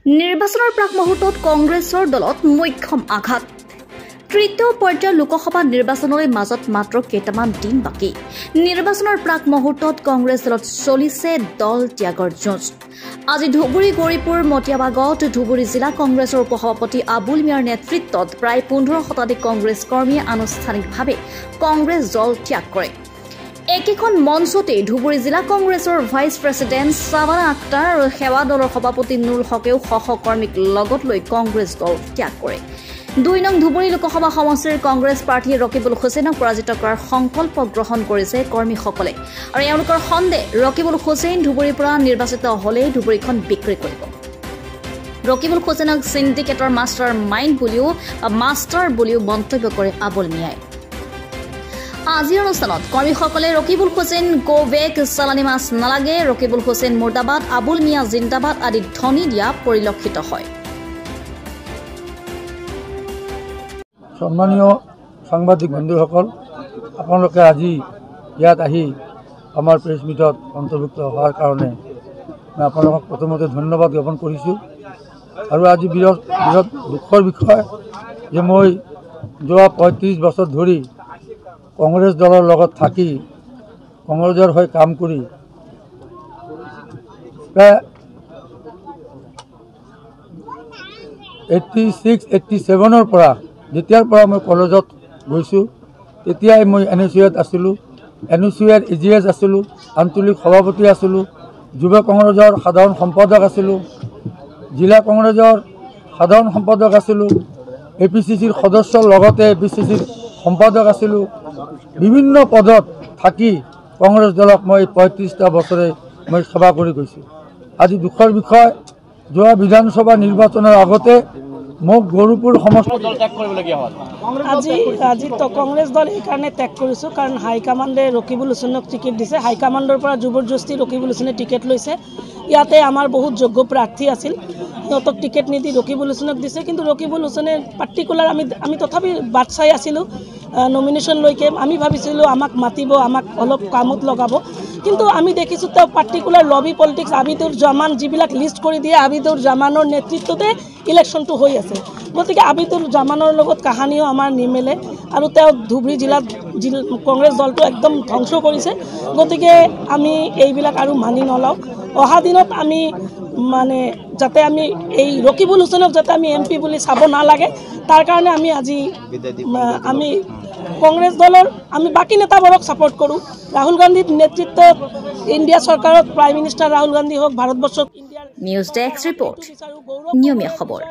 নিৰ্বাচনৰ প্ৰাক মুহূৰ্তত কংগ্ৰেছৰ দলত মক্ষম আঘাত। তৃতীয় পৰ্যায়ৰ লোকসভা নিৰ্বাচনৰ মাজত মাত্ৰ কেইটামান দিন বাকী। নিৰ্বাচনৰ প্ৰাক মুহূৰ্তত কংগ্ৰেছ দলত চলিছে দল ত্যাগৰ যুঁজ। আজি ধুবুৰী গৌৰীপুৰ মতিয়াবাগত ধুবুৰী জিলা কংগ্ৰেছৰ উপসভাপতি আবুল মিয়াৰ নেতৃত্বত প্ৰায় 15 শতাধিক কংগ্ৰেছ কৰ্মীয়ে আনুষ্ঠানিকভাৱে কংগ্ৰেছ দল ত্যাগ কৰে। একেখন মঞ্চতে ধুবুৰী জিলা কংগ্ৰেছৰ ভাইচ প্ৰেছিডেণ্ট সাবানা আক্তাৰ আৰু সেৱা দলৰ সভাপতি নুৰুল হকেও সহকৰ্মীক লগত লৈ কংগ্ৰেছ দল ত্যাগ কৰে। 2 নং ধুবুৰী লোকসভা সমষ্টিৰ কংগ্ৰেছ প্ৰাৰ্থী ৰকিবুল হুছেইনক পৰাজিত কৰাৰ সংকল্প গ্ৰহণ কৰিছে কৰ্মীসকলে আৰু এওঁলোকৰ সন্দেহ ৰকিবুল হুছেইন ধুবুৰীৰ পৰা নিৰ্বাচিত হ'লে ধুবুৰীখন বিক্ৰী কৰিব। ৰকিবুল হুছেইনক সিন্ডিকেটৰ মাষ্টাৰ বুলিও মন্তব্য কৰে আবুল মিয়াই। আজিৰ অনুষ্ঠানত কৰ্মীসকলে ৰকিবুল হুছেইন গো বেক, চালানী মাছ নালাগে, ৰকিবুল হুছেইন মুৰ্দাবাদ, আবুল মিয়া জিন্দাবাদ আদি ধ্বনি দিয়া পৰিলক্ষিত হয়। সম্মানীয় সাংবাদিক বন্ধুসকল, আপোনালোকে আজি ইয়াত আহি আমাৰ প্ৰেছ মিটত অন্তৰ্ভুক্ত হোৱাৰ কাৰণে মই আপোনালোকক প্ৰথমতে ধন্যবাদ জ্ঞাপন কৰিছোঁ। আৰু আজি বিৰাট দুখৰ বিষয় যে মই যোৱা 35 বছৰ ধৰি কংগ্ৰেছ দলৰ লগত থাকি কংগ্ৰেছৰ হৈ কাম কৰি প্ৰায় 86-87ৰ পৰা যেতিয়াৰ পৰা মই কলেজত গৈছোঁ তেতিয়াই মই NSUত আছিলোঁ, NSUৰ AGS আছিলোঁ, আঞ্চলিক সভাপতি আছিলোঁ, যুৱ কংগ্ৰেছৰ সাধাৰণ সম্পাদক আছিলোঁ, জিলা কংগ্ৰেছৰ সাধাৰণ সম্পাদক আছিলোঁ, APCCৰ সদস্যৰ লগতে APCCৰ সম্পাদক আছিলোঁ। বিভিন্ন পদত থাকি কংগ্ৰেছ দলক মই 35টা বছৰে মই সেৱা কৰি গৈছোঁ। আজি দুখৰ বিষয়, যোৱা বিধানসভা নিৰ্বাচনৰ আগতে মোক গৌৰীপুৰ সমষ্টি দল ত্যাগ কৰিবলগীয়া হ'ল। আজি কংগ্ৰেছ দল এইকাৰণে ত্যাগ কৰিছোঁ কাৰণ হাইকমাণ্ডে ৰকিবুল হুছেইনক টিকেট দিছে। হাইকমাণ্ডৰ পৰা জবৰদস্তি ৰকিবুল হুছেইনে টিকেট লৈছে। ইয়াতে আমাৰ বহুত যোগ্য প্ৰাৰ্থী আছিল, সিহঁতক টিকেট নিদি ৰকিবুল হুছেইনক দিছে। কিন্তু ৰকিবুল হুছেইনে পাৰ্টিকুলাৰ আমি তথাপি বাট চাই আছিলোঁ নমিনেশ্যন লৈকে। আমি ভাবিছিলোঁ আমাক মাতিব, আমাক অলপ কামত লগাব, কিন্তু আমি দেখিছোঁ তেওঁ পাৰ্টিকুলাৰ লবি পলিটিক্স আবিদুৰ জামান যিবিলাক লিষ্ট কৰি দিয়ে আবিদুৰ জামানৰ নেতৃত্বতে ইলেকশ্যনটো হৈ আছে। গতিকে আবিদুৰ জামানৰ লগত কাহানিও আমাৰ নিমিলে আৰু তেওঁ ধুবুৰী জিলাত কংগ্ৰেছ দলটো একদম ধ্বংস কৰিছে। গতিকে আমি এইবিলাক আৰু মানি নলওঁ। অহা দিনত আমি যাতে আমি এই ৰকিবুল হুছেইনক যাতে আমি MP বুলি চাব নালাগে, তাৰ কাৰণে আমি কংগ্ৰেছ দলৰ আমি বাকী নেতাবোৰক ছাপোৰ্ট কৰোঁ। ৰাহুল গান্ধীৰ নেতৃত্বত ইণ্ডিয়া চৰকাৰত প্ৰাইম মিনিষ্টাৰ ৰাহুল গান্ধী হওক, ভাৰতবৰ্ষক নিউজ ডেস্ক ৰিপৰ্ট, নিয়মীয়া খবৰ।